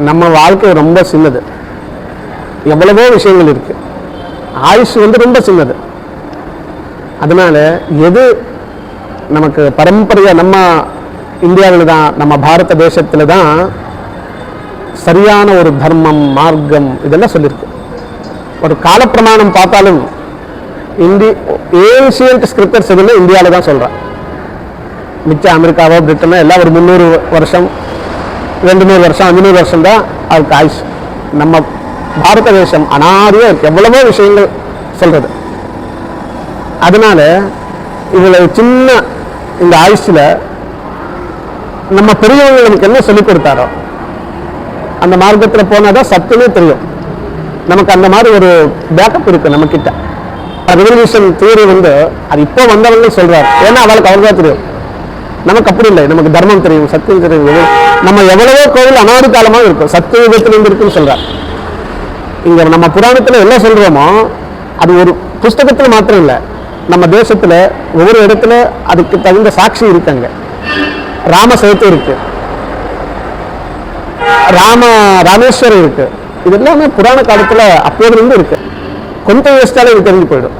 நம்ம வாழ்க்கை ரொம்ப சின்னது, எவ்வளவோ விஷயங்கள் இருக்கு. ஆயுஷ் ரொம்ப சின்னது. அதனால எது நமக்கு பரம்பரையா நம்ம இந்தியாவில் தான், நம்ம பாரத தேசத்தில் தான் சரியான ஒரு தர்மம், மார்க்கம் இதெல்லாம் சொல்லியிருக்கு. ஒரு காலப்பிரமாணம் பார்த்தாலும் ஏன்ஷியன்ட் ஸ்கிரிப்டர்ஸ் எதுவுமே இந்தியாவில் தான் சொல்கிறேன். மிச்ச அமெரிக்காவோ பிரிட்டனோ எல்லாம் ஒரு 300 வருஷம், 200 வருஷம், 500 வருஷம் தான் அதுக்கு ஆயுஷ். நம்ம பாரத தேசம் அனாதியாக இருக்கு, எவ்வளவோ விஷயங்கள் சொல்கிறது. அதனால இவ்வளவு சின்ன இந்த ஆயுஷில் நம்ம பெரியவங்க நமக்கு என்ன சொல்லிக் கொடுத்தாரோ அந்த மார்க்கத்தில் போனால் தான் சத்துமே தெரியும். நமக்கு அந்த மாதிரி ஒரு பேக்கப் இருக்கு நம்ம கிட்ட. ரெவல்யூஷன் தியரி அது இப்போ வந்தவங்க சொல்றாரு, ஏன்னா அவளுக்கு அவர்தான் தெரியும். நமக்கு அப்படி இல்லை, நமக்கு தர்மம் தெரியும், சத்தியம் தெரியும். நம்ம எவ்வளவோ கோவில் அனாதி காலமாக இருக்கும், சத்திய யுகத்திலிருந்து இருக்குன்னு சொல்றாரு. இங்க நம்ம புராணத்துல என்ன சொல்றோமோ அது ஒரு புஸ்தகத்துல மாத்திரம் இல்லை, நம்ம தேசத்துல ஒவ்வொரு இடத்துல அதுக்கு தகுந்த சாட்சி இருக்காங்க. ராம சேத்து இருக்கு, ராமேஸ்வரம் இருக்கு. இது எல்லாமே புராண காலத்துல அப்போதுல இருந்து இருக்கு. கொஞ்சம் யோசிச்சாலே இது தெரிஞ்சு போயிடும்.